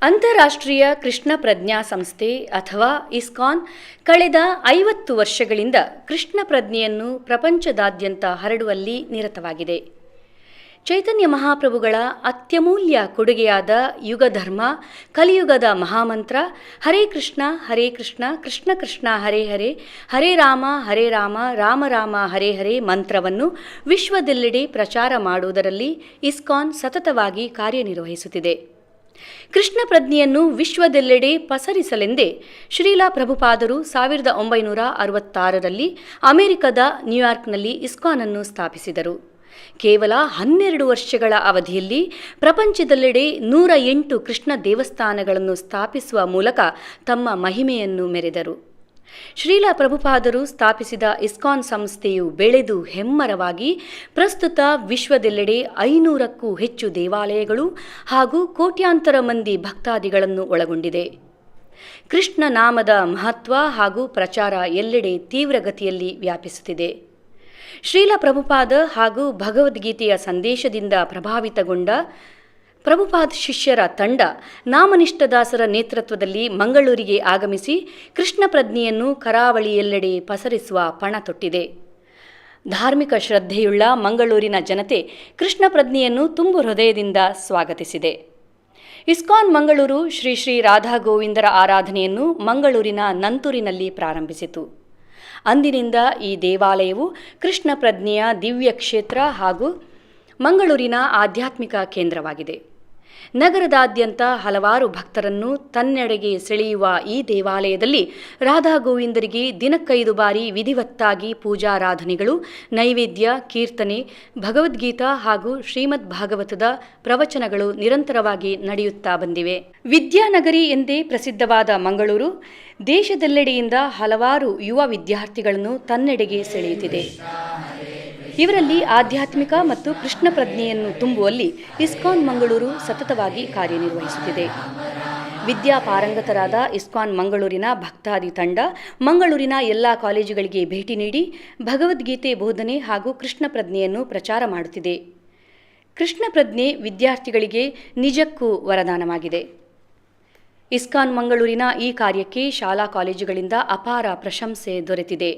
ಅಂತಾರಾಷ್ಟ್ರೀಯ ಕೃಷ್ಣ ಪ್ರಜ್ಞಾ ಸಂಸ್ಥೆ ಅಥವಾ ಇಸ್ಕಾನ್ ಕಳೆದ 50 ವರ್ಷಗಳಿಂದ ಕೃಷ್ಣ ಪ್ರಜ್ಞೆಯನ್ನು ಪ್ರಪಂಚದಾದ್ಯಂತ ಹರಡುವಲ್ಲಿ ನಿರತವಾಗಿದೆ. ಚೈತನ್ಯ ಮಹಾಪ್ರಭುಗಳ ಅತ್ಯಮೂಲ್ಯ ಕೊಡುಗೆಯಾದ ಯುಗಧರ್ಮ, ಕಲಿಯುಗದ ಮಹಾಮಂತ್ರ ಹರೇ ಕೃಷ್ಣ ಕೃಷ್ಣ ಕೃಷ್ಣ ಹರೇ ಹರೇ, ಹರೇ ರಾಮ ರಾಮ ರಾಮ ಹರೇ ಹರೇ ಮಂತ್ರವನ್ನು ವಿಶ್ವದೆಲ್ಲೆಡೆ ಪ್ರಚಾರ ಮಾಡುವುದರಲ್ಲಿ ಇಸ್ಕಾನ್ ಸತತವಾಗಿ ಕಾರ್ಯನಿರ್ವಹಿಸುತ್ತಿದೆ. ಕೃಷ್ಣ ಪ್ರಜ್ಞೆಯನ್ನು ವಿಶ್ವದೆಲ್ಲೆಡೆ ಪಸರಿಸಲೆಂದೇ ಶ್ರೀಲ ಪ್ರಭುಪಾದರು 1966ರಲ್ಲಿ ಅಮೆರಿಕದ ನ್ಯೂಯಾರ್ಕ್ನಲ್ಲಿ ಇಸ್ಕಾನ್ ಸ್ಥಾಪಿಸಿದರು. ಕೇವಲ 12 ವರ್ಷಗಳ ಅವಧಿಯಲ್ಲಿ ಪ್ರಪಂಚದೆಲ್ಲೆಡೆ 108 ಕೃಷ್ಣ ದೇವಸ್ಥಾನಗಳನ್ನು ಸ್ಥಾಪಿಸುವ ಮೂಲಕ ತಮ್ಮ ಮಹಿಮೆಯನ್ನು ಮೆರೆದರು. ಶ್ರೀಲ ಪ್ರಭುಪಾದರು ಸ್ಥಾಪಿಸಿದ ಇಸ್ಕಾನ್ ಸಂಸ್ಥೆಯು ಬೆಳೆದು ಹೆಮ್ಮರವಾಗಿ ಪ್ರಸ್ತುತ ವಿಶ್ವದೆಲ್ಲೆಡೆ 500ಕ್ಕೂ ಹೆಚ್ಚು ದೇವಾಲಯಗಳು ಹಾಗೂ ಕೋಟ್ಯಾಂತರ ಮಂದಿ ಭಕ್ತಾದಿಗಳನ್ನು ಒಳಗೊಂಡಿದೆ. ಕೃಷ್ಣ ನಾಮದ ಮಹತ್ವ ಹಾಗೂ ಪ್ರಚಾರ ಎಲ್ಲೆಡೆ ತೀವ್ರಗತಿಯಲ್ಲಿ ವ್ಯಾಪಿಸುತ್ತಿದೆ. ಶ್ರೀಲ ಪ್ರಭುಪಾದ ಹಾಗೂ ಭಗವದ್ಗೀತೆಯ ಸಂದೇಶದಿಂದ ಪ್ರಭಾವಿತಗೊಂಡ ಪ್ರಭುಪಾದ ಶಿಷ್ಯರ ತಂಡ ನಾಮನಿಷ್ಠದಾಸರ ನೇತೃತ್ವದಲ್ಲಿ ಮಂಗಳೂರಿಗೆ ಆಗಮಿಸಿ ಕೃಷ್ಣ ಪ್ರಜ್ಞೆಯನ್ನು ಕರಾವಳಿಯೆಲ್ಲೆಡೆ ಪಸರಿಸುವ ಪಣ ತೊಟ್ಟಿದೆ. ಧಾರ್ಮಿಕ ಶ್ರದ್ಧೆಯುಳ್ಳ ಮಂಗಳೂರಿನ ಜನತೆ ಕೃಷ್ಣ ಪ್ರಜ್ಞೆಯನ್ನು ತುಂಬು ಹೃದಯದಿಂದ ಸ್ವಾಗತಿಸಿದೆ. ಇಸ್ಕಾನ್ ಮಂಗಳೂರು ಶ್ರೀ ಶ್ರೀ ರಾಧಾ ಗೋವಿಂದರ ಆರಾಧನೆಯನ್ನು ಮಂಗಳೂರಿನ ನಂತೂರಿನಲ್ಲಿ ಪ್ರಾರಂಭಿಸಿತು. ಅಂದಿನಿಂದ ಈ ದೇವಾಲಯವು ಕೃಷ್ಣ ಪ್ರಜ್ಞೆಯ ದಿವ್ಯ ಕ್ಷೇತ್ರ ಹಾಗೂ ಮಂಗಳೂರಿನ ಆಧ್ಯಾತ್ಮಿಕ ಕೇಂದ್ರವಾಗಿದೆ. ನಗರದಾದ್ಯಂತ ಹಲವಾರು ಭಕ್ತರನ್ನು ತನ್ನೆಡೆಗೆ ಸೆಳೆಯುವ ಈ ದೇವಾಲಯದಲ್ಲಿ ರಾಧಾ ಗೋವಿಂದರಿಗೆ ದಿನಕ್ಕೈದು ಬಾರಿ ವಿಧಿವತ್ತಾಗಿ ಪೂಜಾರಾಧನೆಗಳು, ನೈವೇದ್ಯ, ಕೀರ್ತನೆ, ಭಗವದ್ಗೀತಾ ಹಾಗೂ ಶ್ರೀಮದ್ ಭಾಗವತದ ಪ್ರವಚನಗಳು ನಿರಂತರವಾಗಿ ನಡೆಯುತ್ತಾ ಬಂದಿವೆ. ವಿದ್ಯಾನಗರಿ ಎಂದೇ ಪ್ರಸಿದ್ಧವಾದ ಮಂಗಳೂರು ದೇಶದೆಲ್ಲೆಡೆಯಿಂದ ಹಲವಾರು ಯುವ ವಿದ್ಯಾರ್ಥಿಗಳನ್ನು ತನ್ನೆಡೆಗೆ ಸೆಳೆಯುತ್ತಿದೆ. ಇವರಲ್ಲಿ ಆಧ್ಯಾತ್ಮಿಕ ಮತ್ತು ಕೃಷ್ಣ ಪ್ರಜ್ಞೆಯನ್ನು ತುಂಬುವಲ್ಲಿ ಇಸ್ಕಾನ್ ಮಂಗಳೂರು ಸತತವಾಗಿ ಕಾರ್ಯನಿರ್ವಹಿಸುತ್ತಿದೆ. ವಿದ್ಯಾಪಾರಂಗತರಾದ ಇಸ್ಕಾನ್ ಮಂಗಳೂರಿನ ಭಕ್ತಾದಿ ತಂಡ ಮಂಗಳೂರಿನ ಎಲ್ಲ ಕಾಲೇಜುಗಳಿಗೆ ಭೇಟಿ ನೀಡಿ ಭಗವದ್ಗೀತೆ ಬೋಧನೆ ಹಾಗೂ ಕೃಷ್ಣ ಪ್ರಜ್ಞೆಯನ್ನು ಪ್ರಚಾರ ಮಾಡುತ್ತಿದೆ. ಕೃಷ್ಣ ಪ್ರಜ್ಞೆ ವಿದ್ಯಾರ್ಥಿಗಳಿಗೆ ನಿಜಕ್ಕೂ ವರದಾನವಾಗಿದೆ. ಇಸ್ಕಾನ್ ಮಂಗಳೂರಿನ ಈ ಕಾರ್ಯಕ್ಕೆ ಶಾಲಾ ಕಾಲೇಜುಗಳಿಂದ ಅಪಾರ ಪ್ರಶಂಸೆ ದೊರೆತಿದೆ.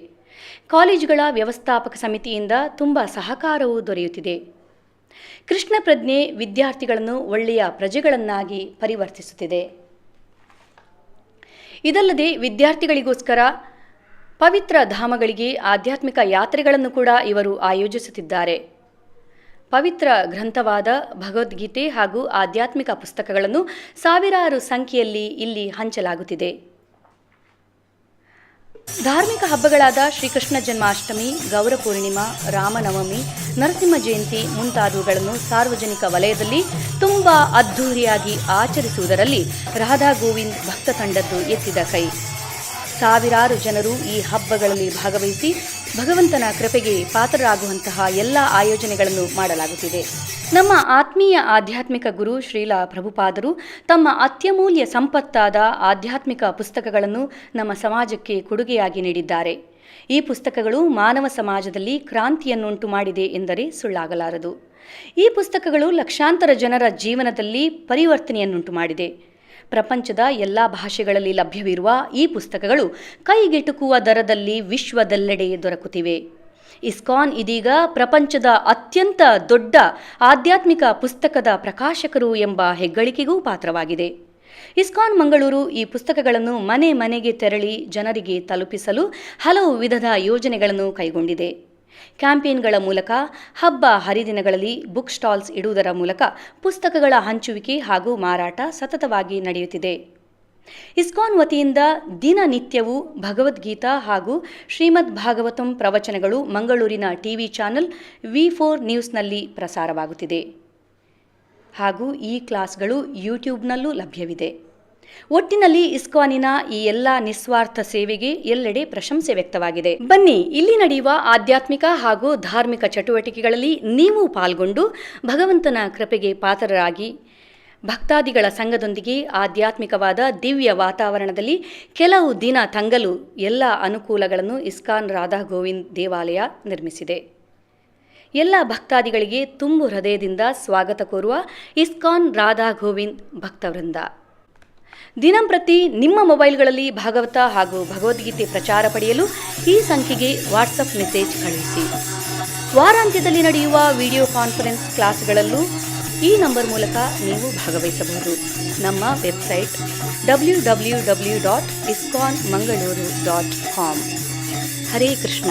ಕಾಲೇಜುಗಳ ವ್ಯವಸ್ಥಾಪಕ ಸಮಿತಿಯಿಂದ ತುಂಬ ಸಹಕಾರವೂ ದೊರೆಯುತ್ತಿದೆ. ಕೃಷ್ಣ ಪ್ರಜ್ಞೆ ವಿದ್ಯಾರ್ಥಿಗಳನ್ನು ಒಳ್ಳೆಯ ಪ್ರಜೆಗಳನ್ನಾಗಿ ಪರಿವರ್ತಿಸುತ್ತಿದೆ. ಇದಲ್ಲದೆ ವಿದ್ಯಾರ್ಥಿಗಳಿಗೋಸ್ಕರ ಪವಿತ್ರ ಧಾಮಗಳಿಗೆ ಆಧ್ಯಾತ್ಮಿಕ ಯಾತ್ರೆಗಳನ್ನು ಕೂಡ ಇವರು ಆಯೋಜಿಸುತ್ತಿದ್ದಾರೆ. ಪವಿತ್ರ ಗ್ರಂಥವಾದ ಭಗವದ್ಗೀತೆ ಹಾಗೂ ಆಧ್ಯಾತ್ಮಿಕ ಪುಸ್ತಕಗಳನ್ನು ಸಾವಿರಾರು ಸಂಖ್ಯೆಯಲ್ಲಿ ಇಲ್ಲಿ ಹಂಚಲಾಗುತ್ತಿದೆ. ಧಾರ್ಮಿಕ ಹಬ್ಬಗಳಾದ ಶ್ರೀಕೃಷ್ಣ ಜನ್ಮಾಷ್ಟಮಿ, ಗೌರ ಪೂರ್ಣಿಮಾ, ರಾಮನವಮಿ, ನರಸಿಂಹ ಜಯಂತಿ ಮುಂತಾದವುಗಳನ್ನು ಸಾರ್ವಜನಿಕ ವಲಯದಲ್ಲಿ ತುಂಬ ಅದ್ಧೂರಿಯಾಗಿ ಆಚರಿಸುವುದರಲ್ಲಿ ರಾಧಾ ಗೋವಿಂದ್ ಭಕ್ತ ತಂಡದ್ದು ಎತ್ತಿದ ಕೈ. ಸಾವಿರಾರು ಜನರು ಈ ಹಬ್ಬಗಳಲ್ಲಿ ಭಾಗವಹಿಸಿ ಭಗವಂತನ ಕೃಪೆಗೆ ಪಾತ್ರರಾಗುವಂತಹ ಎಲ್ಲ ಆಯೋಜನೆಗಳನ್ನು ಮಾಡಲಾಗುತ್ತಿದೆ. ನಮ್ಮ ಆತ್ಮೀಯ ಆಧ್ಯಾತ್ಮಿಕ ಗುರು ಶ್ರೀಲ ಪ್ರಭುಪಾದರು ತಮ್ಮ ಅತ್ಯಮೂಲ್ಯ ಸಂಪತ್ತಾದ ಆಧ್ಯಾತ್ಮಿಕ ಪುಸ್ತಕಗಳನ್ನು ನಮ್ಮ ಸಮಾಜಕ್ಕೆ ಕೊಡುಗೆಯಾಗಿ ನೀಡಿದ್ದಾರೆ. ಈ ಪುಸ್ತಕಗಳು ಮಾನವ ಸಮಾಜದಲ್ಲಿ ಕ್ರಾಂತಿಯನ್ನುಂಟು ಮಾಡಿದೆ ಎಂದರೆ ಸುಳ್ಳಾಗಲಾರದು. ಈ ಪುಸ್ತಕಗಳು ಲಕ್ಷಾಂತರ ಜನರ ಜೀವನದಲ್ಲಿ ಪರಿವರ್ತನೆಯನ್ನುಂಟು ಮಾಡಿದೆ. ಪ್ರಪಂಚದ ಎಲ್ಲ ಭಾಷೆಗಳಲ್ಲಿ ಲಭ್ಯವಿರುವ ಈ ಪುಸ್ತಕಗಳು ಕೈಗೆಟುಕುವ ದರದಲ್ಲಿ ವಿಶ್ವದೆಲ್ಲೆಡೆ ದೊರಕುತ್ತಿವೆ. ಇಸ್ಕಾನ್ ಇದೀಗ ಪ್ರಪಂಚದ ಅತ್ಯಂತ ದೊಡ್ಡ ಆಧ್ಯಾತ್ಮಿಕ ಪುಸ್ತಕದ ಪ್ರಕಾಶಕರು ಎಂಬ ಹೆಗ್ಗಳಿಕೆಗೂ ಪಾತ್ರವಾಗಿದೆ. ಇಸ್ಕಾನ್ ಮಂಗಳೂರು ಈ ಪುಸ್ತಕಗಳನ್ನು ಮನೆ ಮನೆಗೆ ತೆರಳಿ ಜನರಿಗೆ ತಲುಪಿಸಲು ಹಲವು ವಿಧದ ಯೋಜನೆಗಳನ್ನು ಕೈಗೊಂಡಿದೆ. ಕ್ಯಾಂಪೇನ್ಗಳ ಮೂಲಕ, ಹಬ್ಬ ಹರಿದಿನಗಳಲ್ಲಿ ಬುಕ್ ಸ್ಟಾಲ್ಸ್ ಇಡುವುದರ ಮೂಲಕ ಪುಸ್ತಕಗಳ ಹಂಚುವಿಕೆ ಹಾಗೂ ಮಾರಾಟ ಸತತವಾಗಿ ನಡೆಯುತ್ತಿದೆ. ಇಸ್ಕಾನ್ ವತಿಯಿಂದ ದಿನನಿತ್ಯವೂ ಭಗವದ್ಗೀತಾ ಹಾಗೂ ಶ್ರೀಮದ್ ಭಾಗವತಂ ಪ್ರವಚನಗಳು ಮಂಗಳೂರಿನ ಟಿವಿ ಚಾನೆಲ್ V4 ನ್ಯೂಸ್ನಲ್ಲಿ ಪ್ರಸಾರವಾಗುತ್ತಿದೆ ಹಾಗೂ ಈ ಕ್ಲಾಸ್ಗಳು ಯೂಟ್ಯೂಬ್ನಲ್ಲೂ ಲಭ್ಯವಿದೆ. ಒಟ್ಟಿನಲ್ಲಿ ಇಸ್ಕಾನಿನ ಈ ಎಲ್ಲ ನಿಸ್ವಾರ್ಥ ಸೇವೆಗೆ ಎಲ್ಲೆಡೆ ಪ್ರಶಂಸೆ ವ್ಯಕ್ತವಾಗಿದೆ. ಬನ್ನಿ, ಇಲ್ಲಿ ನಡೆಯುವ ಆಧ್ಯಾತ್ಮಿಕ ಹಾಗೂ ಧಾರ್ಮಿಕ ಚಟುವಟಿಕೆಗಳಲ್ಲಿ ನೀವು ಪಾಲ್ಗೊಂಡು ಭಗವಂತನ ಕೃಪೆಗೆ ಪಾತ್ರರಾಗಿ ಭಕ್ತಾದಿಗಳ ಸಂಘದೊಂದಿಗೆ ಆಧ್ಯಾತ್ಮಿಕವಾದ ದಿವ್ಯ ವಾತಾವರಣದಲ್ಲಿ ಕೆಲವು ದಿನ ತಂಗಲು ಎಲ್ಲ ಅನುಕೂಲಗಳನ್ನು ಇಸ್ಕಾನ್ ರಾಧಾ ಗೋವಿಂದ್ ದೇವಾಲಯ ನಿರ್ಮಿಸಿದೆ. ಎಲ್ಲ ಭಕ್ತಾದಿಗಳಿಗೆ ತುಂಬು ಹೃದಯದಿಂದ ಸ್ವಾಗತ ಕೋರುವ ಇಸ್ಕಾನ್ ರಾಧಾ ಗೋವಿಂದ್ ಭಕ್ತವೃಂದ. ದಿನಂಪ್ರತಿ ನಿಮ್ಮ ಮೊಬೈಲ್ಗಳಲ್ಲಿ ಭಾಗವತ ಹಾಗೂ ಭಗವದ್ಗೀತೆ ಪ್ರಚಾರ ಪಡೆಯಲು ಈ ಸಂಖ್ಯೆಗೆ ವಾಟ್ಸಪ್ ಮೆಸೇಜ್ ಕಳುಹಿಸಿ. ವಾರಾಂತ್ಯದಲ್ಲಿ ನಡೆಯುವ ವಿಡಿಯೋ ಕಾನ್ಫರೆನ್ಸ್ ಕ್ಲಾಸ್ಗಳಲ್ಲೂ ಈ ನಂಬರ್ ಮೂಲಕ ನೀವು ಭಾಗವಹಿಸಬಹುದು. ನಮ್ಮ ವೆಬ್ಸೈಟ್ www.iskonmangaluru.com. ಹರೇ ಕೃಷ್ಣ.